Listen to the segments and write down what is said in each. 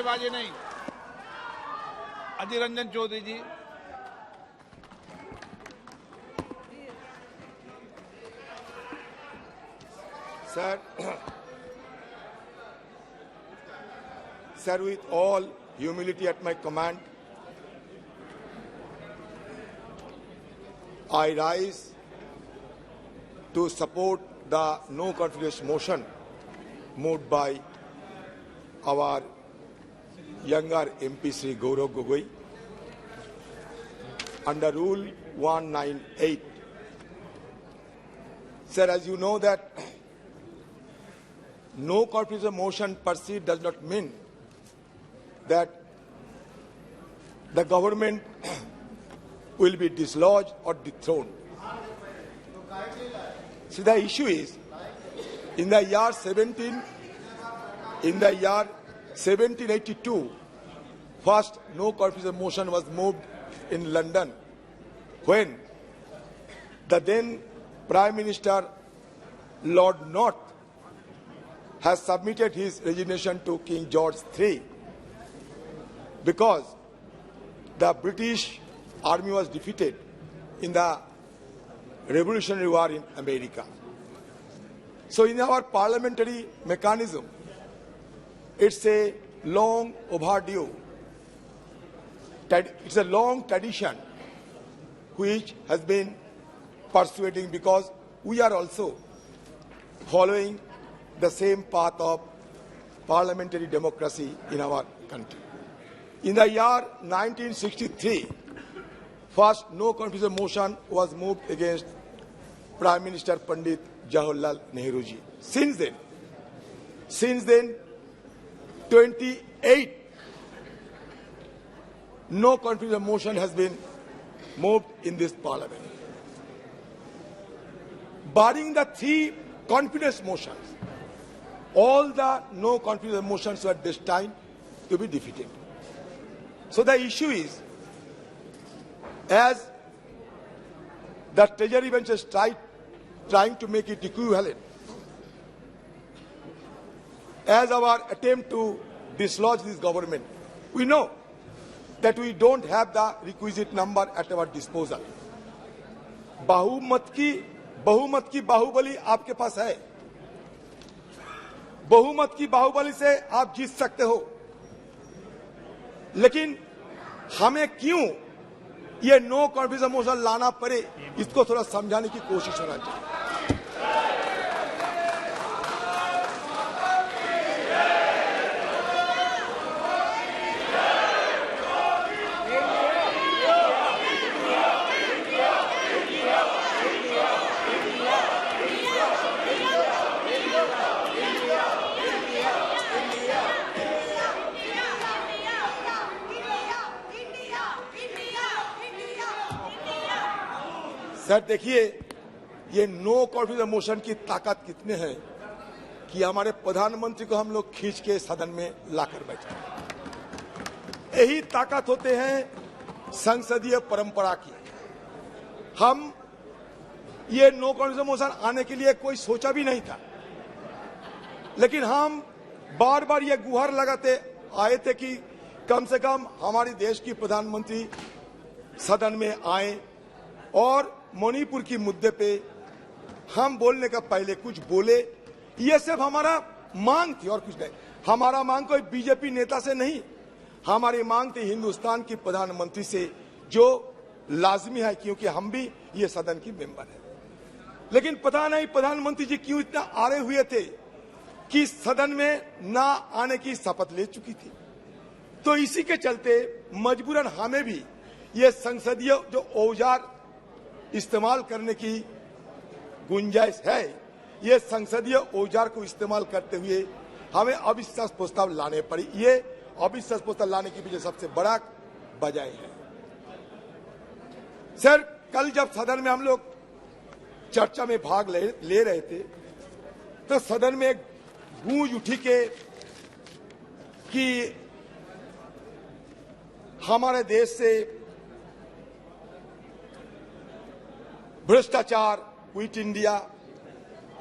बहानेबाजी नहीं। अधीर रंजन चौधरी जी। Sir, with all humility at my command, I rise to support the no confidence motion moved by our younger MP Sri Gaurav Gogoi under Rule 198. Sir, as you know that no confidence motion per se does not mean that the government will be dislodged or dethroned. See, the issue is, in the year 1782, first no confidence motion was moved in London when the then Prime Minister Lord North has submitted his resignation to King George III because the British army was defeated in the Revolutionary War in America. So in our parliamentary mechanism, it's a long overdue, it's a long tradition which has been persuading because we are also following the same path of parliamentary democracy in our country. In the year 1963, first no confidence motion was moved against Prime Minister Pandit Jawaharlal Nehru ji. Since then, 28 no confidence motion has been moved in this parliament. Barring the 3 confidence motions, all the no confidence motions were destined to be defeated. So the issue is, as the Treasury bench is trying to make it equivalent, as our attempt to dislodge this government, we know that we don't have the requisite number at our disposal. बहुमत की बाहुबली आपके पास है, बहुमत की बाहुबली से आप जीत सकते हो, लेकिन हमें क्यों ये नो कॉन्फिडेंस मोशन लाना पड़े, इसको थोड़ा समझाने की कोशिश होना चाहिए। सर देखिए, ये नो कॉन्फिडेंस मोशन की ताकत कितने हैं कि हमारे प्रधानमंत्री को हम लोग खींच के सदन में लाकर बैठे। यही ताकत होते हैं संसदीय परंपरा की। हम ये नो कॉन्फिडेंस मोशन आने के लिए कोई सोचा भी नहीं था, लेकिन हम बार बार ये गुहार लगाते आए थे कि कम से कम हमारे देश की प्रधानमंत्री सदन में आए और मणिपुर की मुद्दे पे हम बोलने का पहले कुछ बोले। ये सिर्फ हमारा मांग थी और कुछ नहीं। हमारा मांग कोई बीजेपी नेता से नहीं, हमारी मांग थी हिंदुस्तान की प्रधानमंत्री से, जो लाजमी है क्योंकि हम भी ये सदन की मेंबर है। लेकिन पता नहीं प्रधानमंत्री जी क्यों इतना आड़े हुए थे कि सदन में ना आने की शपथ ले चुकी थी। तो इसी के चलते मजबूरन हमें भी ये संसदीय जो औजार इस्तेमाल करने की गुंजाइश है, ये संसदीय औजार को इस्तेमाल करते हुए हमें अविश्वास प्रस्ताव लाने पड़ी। ये अविश्वास प्रस्ताव लाने की पीछे सबसे बड़ा वजह है। सर, कल जब सदन में हम लोग चर्चा में भाग ले रहे थे तो सदन में एक गूंज उठी कि हमारे देश से भ्रष्टाचार, क्विट इंडिया,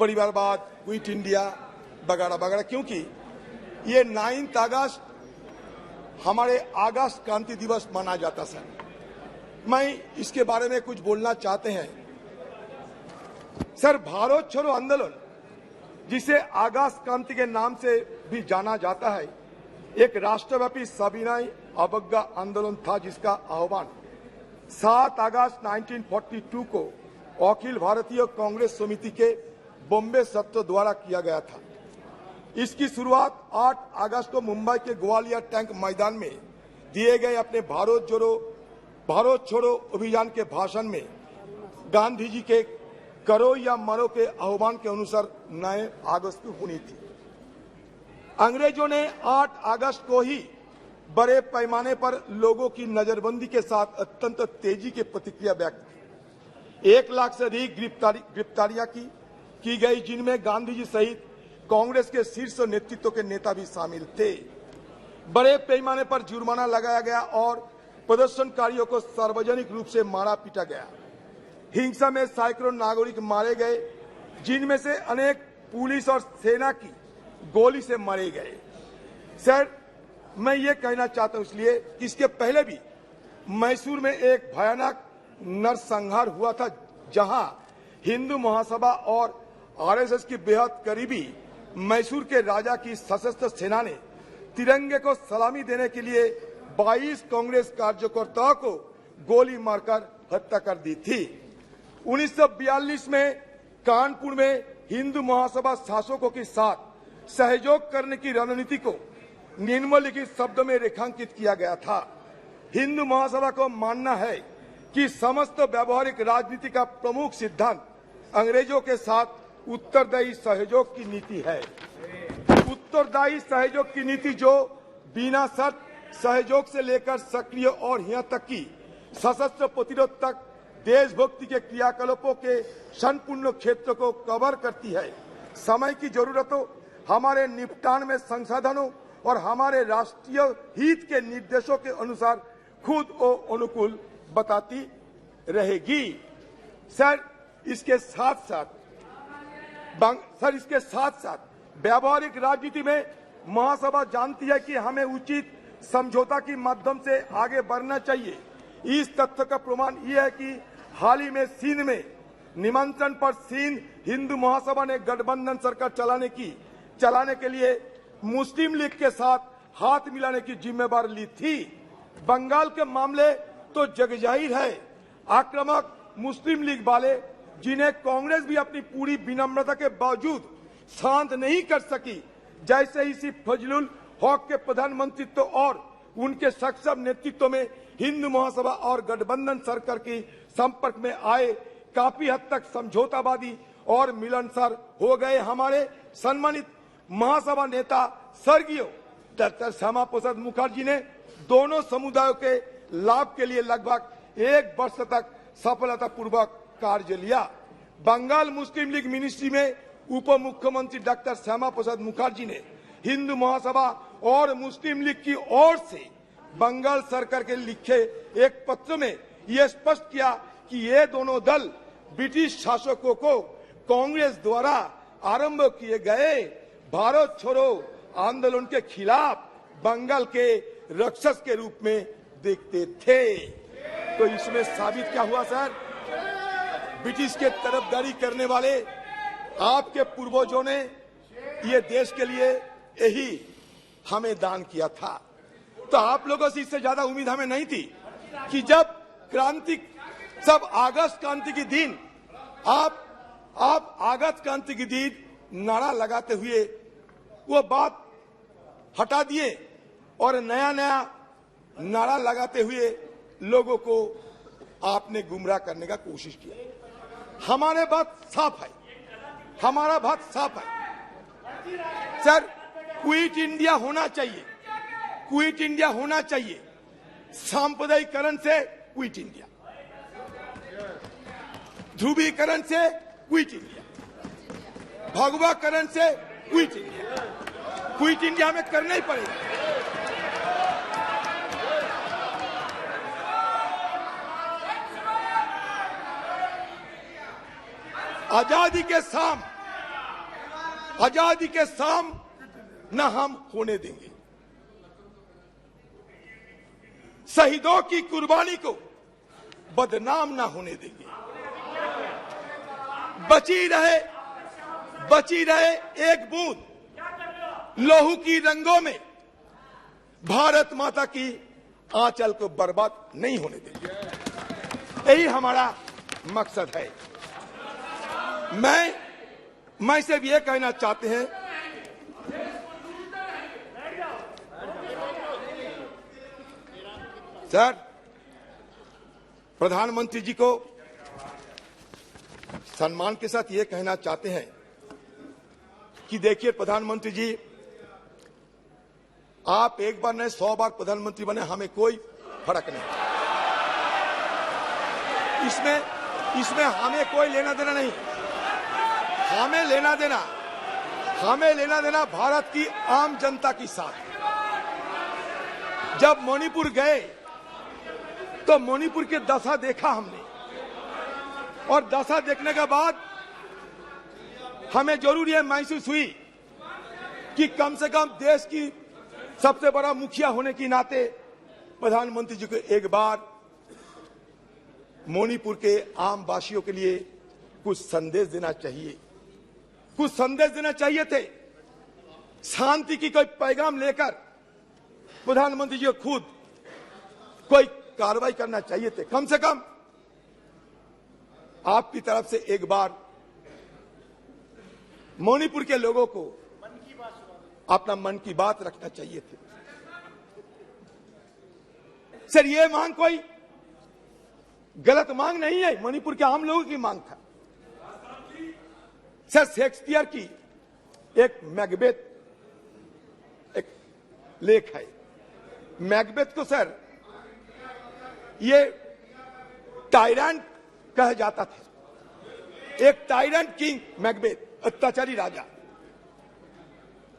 परिवारवाद, क्विट इंडिया वगैरह वगैरह, क्योंकि ये 9 अगस्त हमारे अगस्त क्रांति दिवस मनाया जाता सर। मैं इसके बारे में कुछ बोलना चाहते हैं सर। भारत छोड़ो आंदोलन, जिसे अगस्त क्रांति के नाम से भी जाना जाता है, एक राष्ट्रव्यापी सविनय अवज्ञा आंदोलन था जिसका आह्वान 7 अगस्त 1942 को अखिल भारतीय कांग्रेस समिति के बॉम्बे सत्र द्वारा किया गया था। इसकी शुरुआत 8 अगस्त को मुंबई के ग्वालियर टैंक मैदान में दिए गए अपने भारत छोड़ो अभियान के भाषण में गांधी जी के करो या मरो के आह्वान के अनुसार 9 अगस्त को हुई थी। अंग्रेजों ने 8 अगस्त को ही बड़े पैमाने पर लोगों की नजरबंदी के साथ अत्यंत तेजी की प्रतिक्रिया व्यक्त की। 1 लाख से अधिक गिरफ्तारियां की गई, जिनमें गांधी जी सहित कांग्रेस के शीर्ष नेतृत्व के नेता भी शामिल थे। बड़े पैमाने पर जुर्माना लगाया गया और प्रदर्शनकारियों को सार्वजनिक रूप से मारा पीटा गया। हिंसा में सैकड़ों नागरिक मारे गए, जिनमें से अनेक पुलिस और सेना की गोली से मारे गए। सर, मैं ये कहना चाहता हूं इसलिए कि इसके पहले भी मैसूर में एक भयानक नरसंहार हुआ था, जहां हिंदू महासभा और आरएसएस की बेहद करीबी मैसूर के राजा की सशस्त्र सेना ने तिरंगे को सलामी देने के लिए 22 कांग्रेस कार्यकर्ताओं को गोली मारकर हत्या कर दी थी। 1942 में कानपुर में हिंदू महासभा शासकों के साथ सहयोग करने की रणनीति को निम्नलिखित शब्दों में रेखांकित किया गया था। हिंदू महासभा को मानना है कि समस्त व्यवहारिक राजनीति का प्रमुख सिद्धांत अंग्रेजों के साथ उत्तरदायी सहयोग की नीति है। उत्तरदायी सहयोग की नीति जो बिना शर्त सहयोग से लेकर सक्रिय और यहाँ तक कि सशस्त्र प्रतिरोध तक देशभक्ति के क्रियाकलापों के संपूर्ण क्षेत्र को कवर करती है। समय की जरूरतों, हमारे निपटान में संसाधनों और हमारे राष्ट्रीय हित के निर्देशों के अनुसार खुद को अनुकूल बताती रहेगी। सर, इसके साथ साथ व्यावहारिक राजनीति में महासभा जानती है कि हमें उचित समझौता के माध्यम से आगे बढ़ना चाहिए। इस तथ्य का प्रमाण यह है कि हाल ही में सिंध में निमंत्रण पर सिंध हिंदू महासभा ने गठबंधन सरकार चलाने के लिए मुस्लिम लीग के साथ हाथ मिलाने की जिम्मेदारी ली थी। बंगाल के मामले तो जगजाहिर है। आक्रामक मुस्लिम लीग वाले, जिन्हें कांग्रेस भी अपनी पूरी विनम्रता के बावजूद शांत नहीं कर सकी, जैसे इसी फजलुल हक के प्रधानमंत्रित्व और उनके सक्षम नेतृत्व में हिंदू महासभा और गठबंधन सरकार के संपर्क में आए, काफी हद तक समझौतावादी और मिलनसार हो गए। हमारे सम्मानित महासभा नेता स्वर्गीय डॉक्टर श्यामा प्रसाद मुखर्जी ने दोनों समुदायों के लाभ के लिए लगभग 1 वर्ष तक सफलतापूर्वक कार्य लिया। बंगाल मुस्लिम लीग मिनिस्ट्री में उप मुख्यमंत्री डॉक्टर श्यामा प्रसाद मुखर्जी ने हिंदू महासभा और मुस्लिम लीग की ओर से बंगाल सरकार के लिखे एक पत्र में यह स्पष्ट किया कि ये दोनों दल ब्रिटिश शासकों को कांग्रेस द्वारा आरंभ किए गए भारत छोड़ो आंदोलन के खिलाफ बंगाल के राक्षस के रूप में देखते थे। तो इसमें साबित क्या हुआ सर? ब्रिटिश के तरफदारी करने वाले आपके पूर्वजों ने ये देश के लिए यही हमें दान किया था। तो आप लोगों से इससे ज्यादा उम्मीद हमें नहीं थी कि जब अगस्त क्रांति के दिन आप अगस्त क्रांति के दिन नारा लगाते हुए वो बात हटा दिए और नया नारा लगाते हुए लोगों को आपने गुमराह करने का कोशिश किया। हमारा बात साफ है सर, क्विट इंडिया होना चाहिए। सांप्रदायिकरण से क्विट इंडिया, ध्रुवीकरण से क्विट इंडिया, भगवाकरण से क्विट इंडिया हमें करना ही पड़ेगा। आजादी के साम न हम होने देंगे। शहीदों की कुर्बानी को बदनाम ना होने देंगे। बची रहे एक बूंद लहू की रंगों में भारत माता की आंचल को बर्बाद नहीं होने देंगे। यही हमारा मकसद है। मैं सिर्फ ये कहना चाहते हैं, सर, प्रधानमंत्री जी को सम्मान के साथ ये कहना चाहते हैं कि देखिए प्रधानमंत्री जी, आप एक बार नहीं 100 बार प्रधानमंत्री बने, हमें कोई फर्क नहीं। इसमें हमें कोई लेना देना नहीं। हमें लेना देना भारत की आम जनता के साथ। जब मणिपुर गए तो मणिपुर की दशा देखा हमने, और दशा देखने के बाद हमें जरूर यह महसूस हुई कि कम से कम देश की सबसे बड़ा मुखिया होने के नाते प्रधानमंत्री जी को एक बार मणिपुर के आम वासियों के लिए कुछ संदेश देना चाहिए थे। शांति की कोई पैगाम लेकर प्रधानमंत्री जी को खुद कोई कार्रवाई करना चाहिए थे। कम से कम आपकी तरफ से एक बार मणिपुर के लोगों को अपना मन की बात रखना चाहिए थे। सर, ये मांग कोई गलत मांग नहीं है, मणिपुर के आम लोगों की मांग था। सर, शेक्सपियर की एक मैकबेथ एक लेख है। मैकबेथ को सर ये टायरेंट कहा जाता था। एक टायरेंट किंग मैकबेथ, अत्याचारी राजा।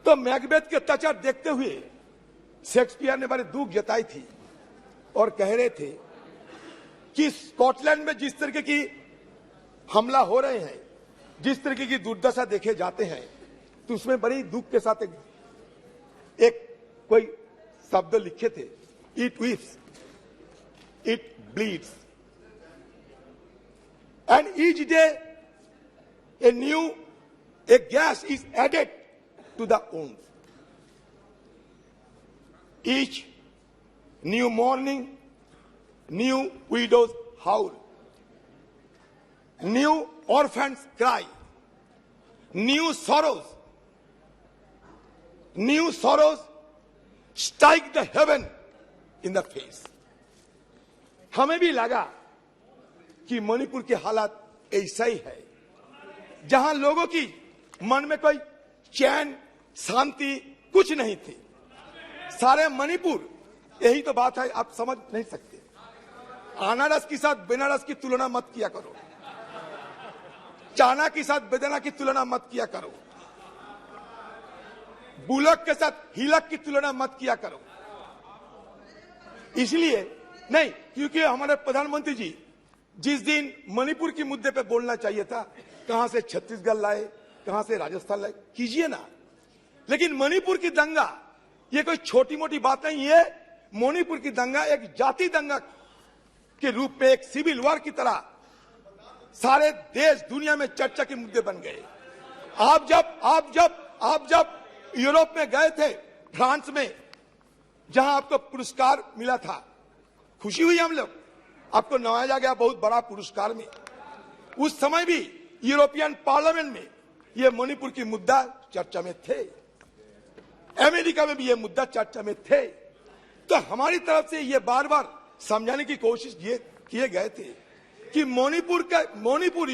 तो मैकबेथ के अत्याचार देखते हुए शेक्सपियर ने बड़े दुख जताई थी और कह रहे थे कि स्कॉटलैंड में जिस तरीके की हमला हो रहे हैं, जिस तरीके की दुर्दशा देखे जाते हैं, तो उसमें बड़ी दुख के साथ एक कोई शब्द लिखे थे, it weeps, it bleeds, and each day a gas is added to the wound. Each new morning, new widows howl, new orphans cry, new sorrows strike the heaven in the face. हमें भी लगा कि मणिपुर की हालत ऐसा ही है, जहां लोगों की मन में कोई चैन शांति कुछ नहीं थी। सारे मणिपुर, यही तो बात है, आप समझ नहीं सकते। अनारस के साथ बेनारस की तुलना मत किया करो, चाना के साथ बेदाना की तुलना मत किया करो, बुलक के साथ हिलक की तुलना मत किया करो। इसलिए नहीं, क्योंकि हमारे प्रधानमंत्री जी जिस दिन मणिपुर के मुद्दे पे बोलना चाहिए था, कहां से छत्तीसगढ़ लाए, कहां से राजस्थान लाए, कीजिए ना। लेकिन मणिपुर की दंगा ये कोई छोटी मोटी बात नहीं है। मणिपुर की दंगा एक जाति दंगा के रूप में, एक सिविल वॉर की तरह सारे देश दुनिया में चर्चा के मुद्दे बन गए। आप जब यूरोप में गए थे, फ्रांस में, जहां आपको पुरस्कार मिला था, खुशी हुई हम लोग, आपको नवाजा गया बहुत बड़ा पुरस्कार में। उस समय भी यूरोपियन पार्लियामेंट में ये मणिपुर की मुद्दा चर्चा में थे, अमेरिका में भी ये मुद्दा चर्चा में थे। तो हमारी तरफ से ये बार बार समझाने की कोशिश किए गए थे कि Manipur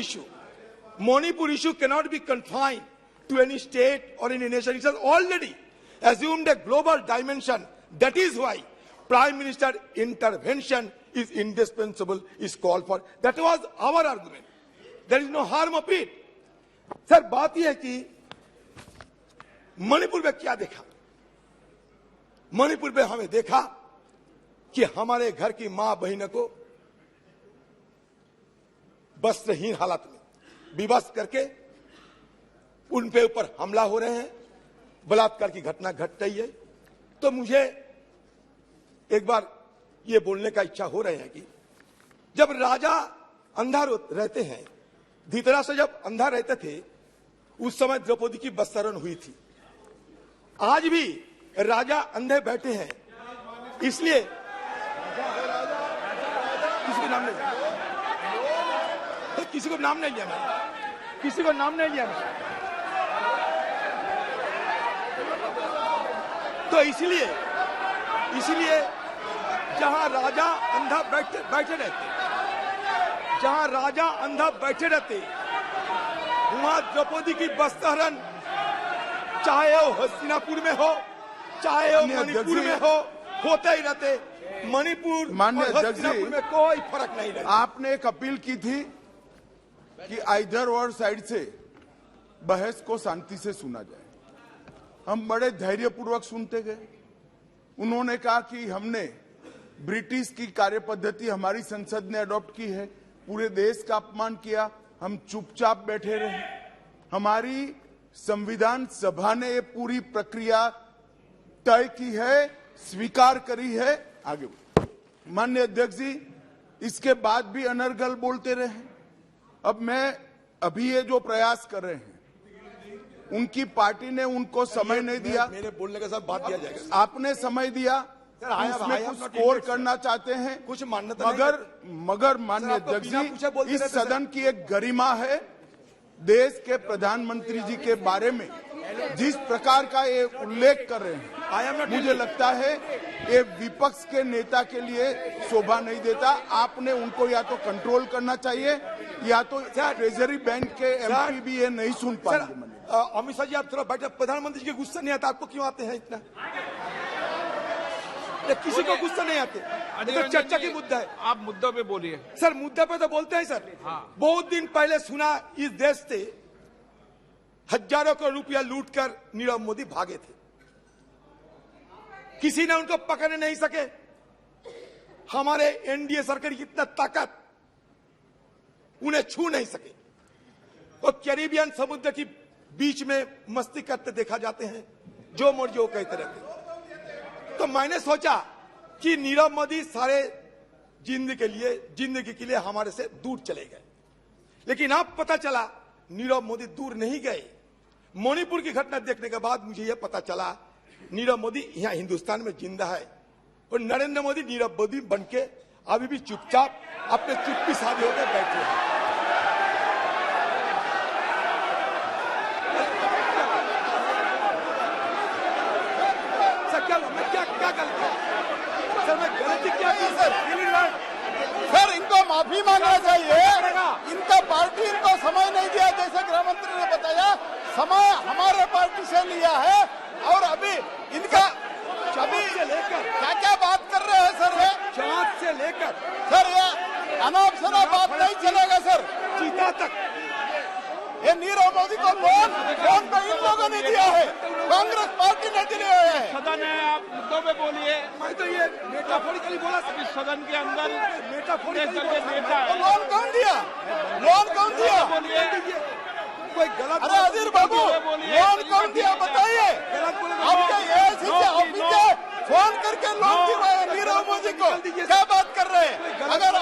issue cannot be confined to any state और any nation. It has already assumed a global dimension. That is why Prime Minister intervention is indispensable, is called for. That was our argument. There is no harm of it. Sir, बात यह है कि मणिपुर में क्या देखा? मणिपुर में हमें देखा कि हमारे घर की मां बहनों को वस्त्रहीन हालत में विवश करके उन पे ऊपर हमला हो रहे हैं, बलात्कार की घटना घट रही है। तो मुझे एक बार ये बोलने का इच्छा हो रहे हैं कि जब राजा अंधा रहते हैं, धृतराष्ट्र जब अंधा रहते थे, उस समय द्रौपदी की वस्त्रण हुई थी। आज भी राजा अंधे बैठे हैं, इसलिए किसी को नाम नहीं, किसी को नाम नहीं लिया मैं, किसी को नाम नहीं लिया मैं। तो इसलिए जहां राजा अंधा बैठे रहते, जहां राजा अंधा बैठे रहते, वहां द्रौपदी की वस्त्रहरण चाहे वो हस्तिनापुर में हो, चाहे वो मणिपुर में हो, होते ही रहते। मणिपुर और हस्तिनापुर में कोई फर्क नहीं रहता। आपने एक अपील की थी कि आइदर और साइड से बहस को शांति से सुना जाए। हम बड़े धैर्यपूर्वक सुनते गए। उन्होंने कहा कि हमने ब्रिटिश की कार्यपद्धति हमारी संसद ने अडॉप्ट की है, पूरे देश का अपमान किया, हम चुपचाप बैठे रहे। हमारी संविधान सभा ने ये पूरी प्रक्रिया तय की है, स्वीकार करी है। आगे माननीय अध्यक्ष जी, इसके बाद भी अनर्गल बोलते रहे। अब मैं अभी ये जो प्रयास कर रहे हैं, उनकी पार्टी ने उनको समय नहीं दिया। मेरे बोलने के साथ बात दिया जाएगा। आपने समय दिया, उसमें कुछ स्कोर करना चाहते हैं, कुछ मान्यता मगर माननीय अध्यक्ष जी, इस सदन की एक गरिमा है। देश के प्रधानमंत्री जी के बारे में जिस प्रकार का ये उल्लेख कर रहे हैं, मुझे लगता है ये विपक्ष के नेता के लिए शोभा नहीं देता। आपने उनको या तो कंट्रोल करना चाहिए, या तो ट्रेजरी बैंक के एमपी भी ये नहीं सुन पाएंगे। अमित शाह जी, आप थोड़ा बैठे। प्रधानमंत्री जी के गुस्सा नहीं आता, आपको क्यों आते हैं इतना? किसी को गुस्सा नहीं आते। तो चर्चा की मुद्दा है, आप मुद्दों पे बोलिए। सर मुद्दा पे तो बोलते हैं सर। हाँ। बहुत दिन पहले सुना इस देश से हजारों करोड़ रुपया लूटकर नीरव मोदी भागे थे, किसी ने उनको पकड़ नहीं सके। हमारे एनडीए सरकार की इतना ताकत, उन्हें छू नहीं सके। वो कैरिबियन समुद्र की बीच में मस्ती करते देखा जाते हैं, जो मर्जी वो कहते रहते। तो मैंने सोचा कि नीरव मोदी सारे जिंदगी के लिए हमारे से दूर चले गए, लेकिन अब पता चला नीरव मोदी दूर नहीं गए। मणिपुर की घटना देखने के बाद मुझे यह पता चला नीरव मोदी यहाँ हिंदुस्तान में जिंदा है, और नरेंद्र मोदी नीरव मोदी बनके अभी भी चुपचाप अपने चुप्पी साधे होकर बैठे हैं। सर मैं गलती क्या की सर? सर इनको माफी मांगना चाहिए। इनका पार्टी इनको समय नहीं दिया, जैसे गृह मंत्री ने बताया। समय हमारे पार्टी से लिया है, और अभी इनका अभी क्या क्या बात कर रहे हैं सर? ये जांच से लेकर सर ये अनाप शनाप बात नहीं चलेगा सर। चीता तक ये नीरव मोदी को लोन तो इन लोगों ने दिया है, कांग्रेस पार्टी ने दिए है। सदन है, आप मुद्दों पे बोलिए। मैं तो ये मेटाफोरिकली बोला। इस सदन के अंदर मेटाफोरिकली नेता है। लोन कौन दिया? लोन कौन दिया? कोई गलत? अरे अजीर बाबू, लोन कौन दिया बताइए? आपके एआईसी से ऑफिस से फोन करके लोन दिलवाए नीरव मोदी को। क्या बात कर रहे हैं? अगर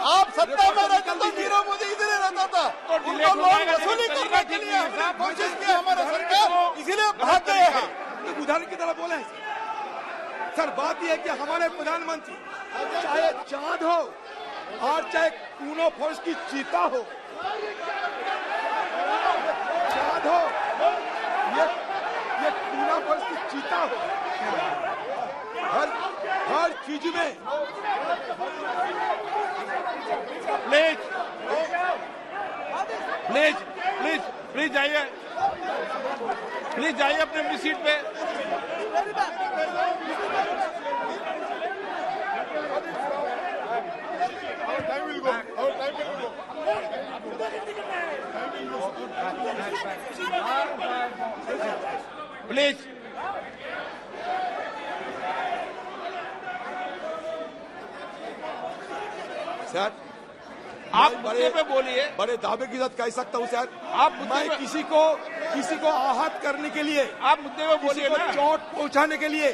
आप सत्ता में रहते तो नीरव मोदी इधर ही रहता था। उनको लोन वसूली करने के लिए हमने कोशिश की, हमारा सरकार इसीलिए भाग गए हैं। उदाहरण की तरह बोले सर। बात यह है कि हमारे प्रधानमंत्री चाहे चांद हो और चाहे कूनो फोर्स की चीता हो, चांद हो ये कूनो फोर्स की चीता हो, हर चीज में प्लीज प्लीज प्लीज प्लीज जाइए, प्लीज जाइए अपनी सीट पे। प्लीज सर, आप मुद्दे पे बोलिए। बड़े दावे के साथ कह सकता हूँ सर। आप मैं किसी को आहत करने के लिए, आप मुद्दे पे बोलिए ना। चोट पहुंचाने के लिए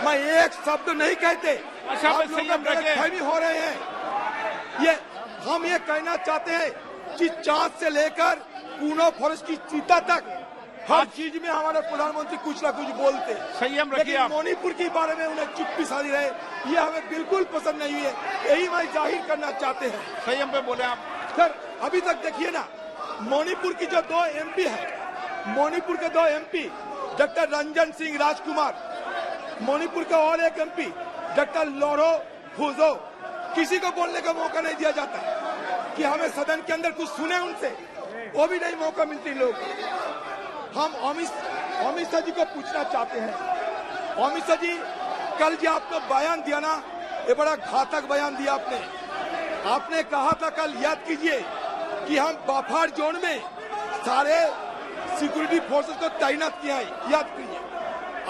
मैं एक शब्द नहीं कहते। अच्छा, आप बस लोग संयम रखें। गलतफहमी हो रहे हैं। ये हम ये कहना चाहते हैं कि चांद से लेकर पूनो फॉरेस्ट की चीता तक हर चीज में हमारे प्रधानमंत्री कुछ ना कुछ बोलते हैं। संयम रखिए लेकिन आप। मणिपुर के बारे में उन्हें चुप्पी साधी रहे, ये हमें बिल्कुल पसंद नहीं है। यही मैं जाहिर करना चाहते हैं। संयम पे बोले आप। सर अभी तक देखिए ना, मणिपुर की जो 2 एमपी है, मणिपुर के 2 एमपी डॉक्टर रंजन सिंह राजकुमार, मणिपुर का और एक एमपी डॉक्टर लोरो फुजो, किसी को बोलने का मौका नहीं दिया जाता कि हमें सदन के अंदर कुछ सुने उनसे, वो भी नहीं मौका मिलती लोग। हम अमित शाह जी को पूछना चाहते हैं, अमित शाह जी कल जो आपने बयान दिया ना, ये बड़ा घातक बयान दिया आपने। आपने कहा था कल, याद कीजिए, कि हम बफर जोन में सारे सिक्योरिटी फोर्सेस को तैनात किया है। याद कीजिए,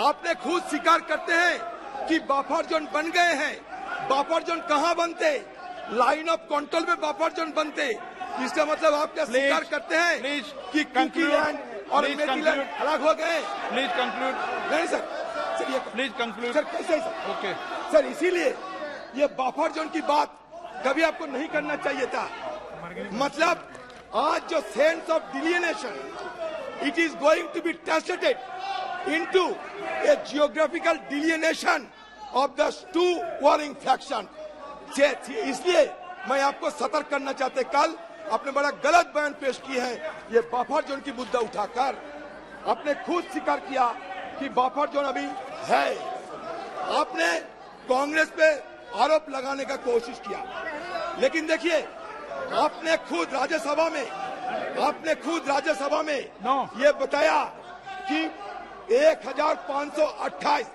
आपने खुद स्वीकार करते हैं कि बफर जोन बन गए हैं। बफर जोन कहाँ बनते? लाइन ऑफ कंट्रोल में बफर जोन बनते। इसका मतलब आप क्या स्वीकार करते हैं कि कुकीलैंड और मेरीलैंड अलग हो गए? Please conclude. नहीं सर, चलिए प्लीज कंक्लूड। सर, कैसे सर? ओके सर, इसीलिए ये बफर जोन की बात कभी आपको नहीं करना चाहिए था। मतलब आज जो sense of delineation, it is going to be translated into a geographical delineation of the 2 warring faction. इसलिए मैं आपको सतर्क करना चाहते, कल आपने बड़ा गलत बयान पेश किए हैं। ये बफर जोन की मुद्दा उठाकर आपने खुद स्वीकार किया कि बफर जोन अभी है। आपने कांग्रेस पे आरोप लगाने का कोशिश किया, लेकिन देखिए आपने खुद राज्यसभा में ये बताया कि 1528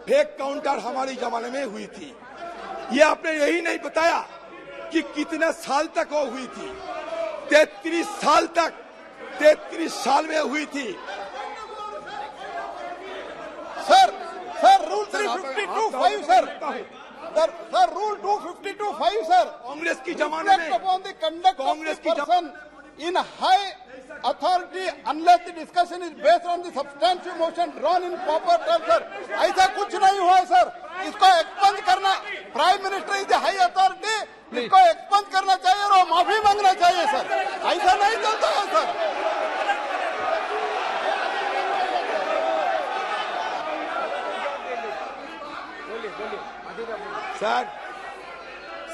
फेक काउंटर हमारे जमाने में हुई थी। ये आपने यही नहीं बताया कि कितने साल तक वो हुई थी। 33 साल तक, 33 साल में हुई थी। Sir rule 352(5) sir rule 252(5) sir, Congress की जमाने में कांग्रेस की person in high authority unless the discussion is based on the substantial motion drawn in proper term. Sir ऐसा कुछ नहीं हुआ है सर, इसको एक्सपंज करना, prime minister is the high authority, इसको एक्सपंज करना चाहिए और माफी मांगना चाहिए सर। ऐसा नहीं चलता है सर।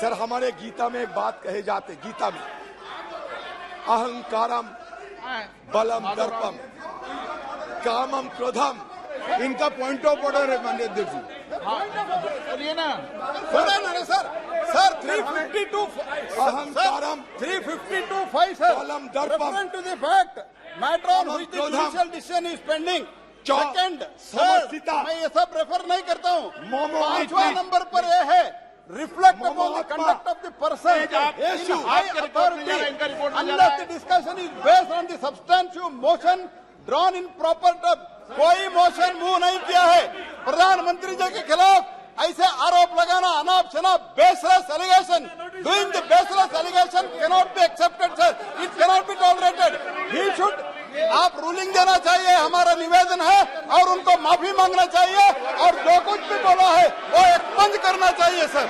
सर हमारे गीता में एक बात कहे जाते, गीता में अहंकारम बलम दर्पम कामम क्रोधम। इनका पॉइंट ऑफ ऑर्डर है माननीय अध्यक्ष जी। बोलिए ना। सर अहंकारम 352(5) सर, बलम दर्पम referring to the fact matter on which the judicial decision is pending. Second sir, मैं ये सब रेफर नहीं करता हूँ। 5वां नंबर पर ये है, reflect upon the conduct of the person unless the discussion is based on the substantive motion drawn in proper term। कोई मोशन मूव नहीं किया है। प्रधानमंत्री जी के खिलाफ ऐसे आरोप लगाना, अनाप शनाप baseless allegation, doing the baseless allegation cannot be accepted sir, it cannot be tolerated. He should, आप रूलिंग देना चाहिए, हमारा निवेदन है, और उनको माफी मांगना चाहिए, और जो कुछ भी बोला है वो एक्सपंज करना चाहिए सर।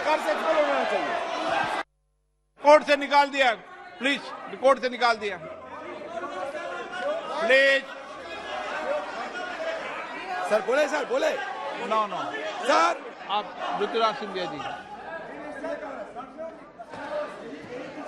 कोर्ट से निकाल दिया, प्लीज कोर्ट से निकाल दिया, प्लीज। सर बोले नो सर। आप ऋतुराज सिंधिया जी।